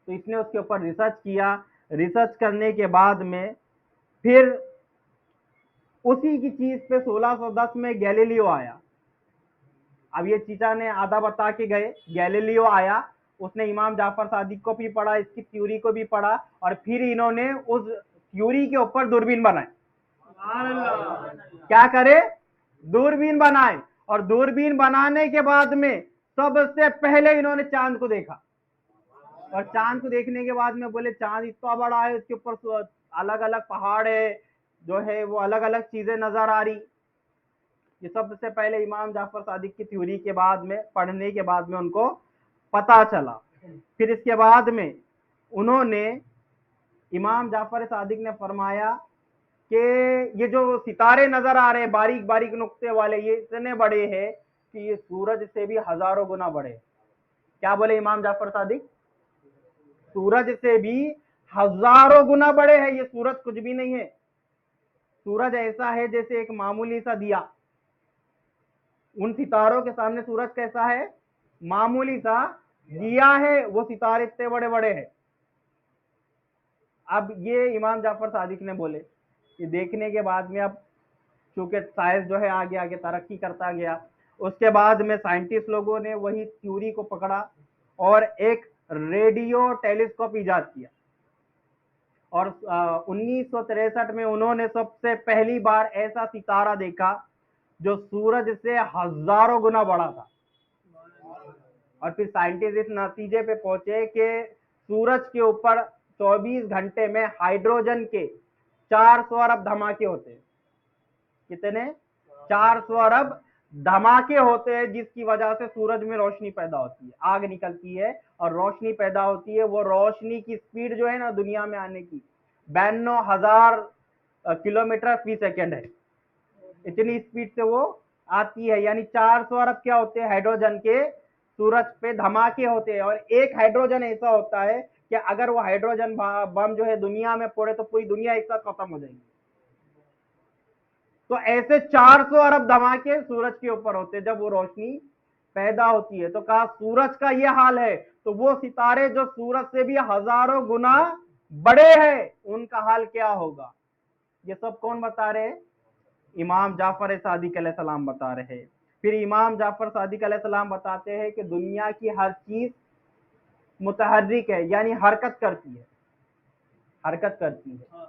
تو اس نے اس کے اوپر ریسرچ کیا، ریسرچ کرنے کے بعد میں پھر اسی کی چیز پہ 1610 میں گیلیلیو آیا۔ اب یہ چیچا نے آدھا بتا کے گئے، گیلیلیو آیا، اس نے امام جعفر صادق کو بھی پڑھا، اس کی تھیوری کو بھی پڑھا، اور پھر انہوں نے اس تھیوری کے اوپر دوربین بنائے۔ کیا کرے؟ دوربین بنائے، اور دوربین بنانے کے بعد میں سب سے پہلے انہوں نے چاند کو دیکھا، اور چاند کو دیکھنے کے بعد میں بولے چاند اتنا بڑا ہے، اس کے اوپر الگ الگ پہاڑ ہے، جو ہے وہ الگ الگ چیزیں نظر آ رہی۔ یہ سب سے پہلے امام جعفر صادق کی تھیوری کے بعد میں پڑھنے کے بعد میں ان کو پتا چلا۔ پھر اس کے بعد میں انہوں نے، امام جعفر صادق نے فرمایا کہ یہ جو ستارے نظر آ رہے ہیں باریک باریک نقطے والے، یہ اتنے بڑے ہیں کہ یہ سورج سے بھی ہزاروں گنا بڑے ہیں۔ کیا بولے امام جعفر صادق؟ سورج سے بھی ہزاروں گنا بڑے ہیں۔ یہ سورج کچھ بھی نہیں ہے، سورج ایسا ہے جیسے ایک معمولی سا دیا، ان ستاروں کے سامنے سورج کیسا ہے؟ معمولی سا دیا ہے، وہ ستارے اتنے بڑے بڑے ہیں۔ اب یہ امام جعفر صادق نے بولے کہ دیکھنے کے بعد میں، اب چونکہ سائنس جو ہے آگے آگے ترقی کرتا گیا، اس کے بعد میں سائنٹسٹ لوگوں نے وہی تھیوری کو پکڑا اور ایک ریڈیو ٹیلیسکوپ ایجاد کیا، اور 1963 میں انہوں نے سب سے پہلی بار ایسا ستارہ دیکھا جو سورج سے ہزاروں گنا بڑا تھا۔ اور پھر سائنٹسٹ اس نتیجے پہ پہنچے کہ سورج کے اوپر 24 گھنٹے میں ہائیڈروجن کے 400 ارب دھماکے ہوتے ہیں۔ کتنے؟ 400 ارب دھماکے ہوتے ہیں، جس کی وجہ سے سورج میں روشنی پیدا ہوتی ہے، آگ نکلتی ہے اور روشنی پیدا ہوتی ہے۔ وہ روشنی کی سپیڈ جو ہے نا دنیا میں آنے کی 92,000 کلومیٹر فی سیکنڈ ہے، اتنی سپیڈ سے وہ آتی ہے۔ یعنی 400 ارب کیا ہوتے ہیں؟ ہائیڈروجن کے سورج پہ دھماکے ہوتے ہیں، اور ایک ہائیڈروجن ایسا ہوتا ہے کہ اگر وہ ہائیڈروجن بم جو ہے دنیا میں پڑے تو پوری دنیا ایک ساتھ ختم ہو جائے گی۔ تو ایسے 400 ارب دھماکے سورج کے اوپر ہوتے جب وہ روشنی پیدا ہوتی ہے۔ تو کہا سورج کا یہ حال ہے تو وہ ستارے جو سورج سے بھی ہزاروں گنا بڑے ہیں، ان کا حال کیا ہوگا؟ یہ سب کون بتا رہے؟ امام جعفر صادق علیہ السلام بتا رہے۔ پھر امام جعفر صادق علیہ السلام بتاتے ہیں کہ دنیا کی ہر چیز متحرک ہے، یعنی حرکت کرتی ہے، حرکت کرتی ہے۔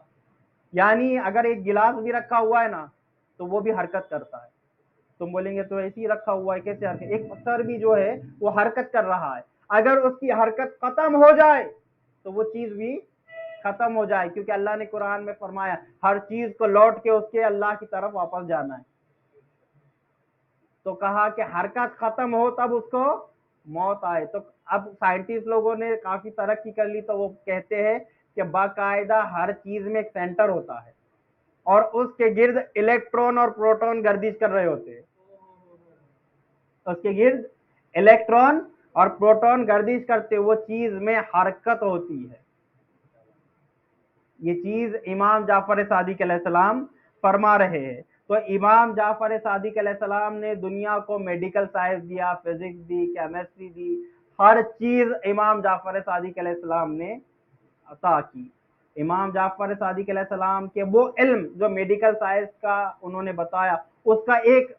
یعنی اگر ایک گلاس بھی رکھا ہوا ہے نا تو وہ بھی حرکت کرتا ہے۔ تم بولیں گے تو ایسے ہی رکھا ہوا ہے، کیسے حرکت؟ ایک پتھر بھی جو ہے وہ حرکت کر رہا ہے، اگر اس کی حرکت ختم ہو جائے تو وہ چیز بھی ختم ہو جائے، کیونکہ اللہ نے قرآن میں فرمایا ہر چیز کو لوٹ کے اس کے اللہ کی طرف واپس جانا ہے۔ تو کہا کہ حرکت ختم ہو تب اس کو موت آئے تو اب سائنٹسٹ لوگوں نے کافی ترقی کر لی تو وہ کہتے ہیں کہ باقاعدہ ہر چیز میں ایک سینٹر ہوتا ہے اور اس کے گرد الیکٹرون اور پروٹون گردش کر رہے ہوتے ہیں، اس کے گرد الیکٹران اور پروٹون گردش کرتے، وہ چیز میں حرکت ہوتی ہے. یہ چیز امام جعفر صادق علیہ السلام فرما رہے ہیں. تو امام جعفر صادق علیہ السلام نے دنیا کو میڈیکل سائنس دیا، فزکس دی، کیمسٹری دی، ہر چیز امام جعفر صادق علیہ السلام نے عطا کی. امام جعفر صادق علیہ السلام کے وہ علم جو میڈیکل سائنس کا انہوں نے بتایا، اس کا ایک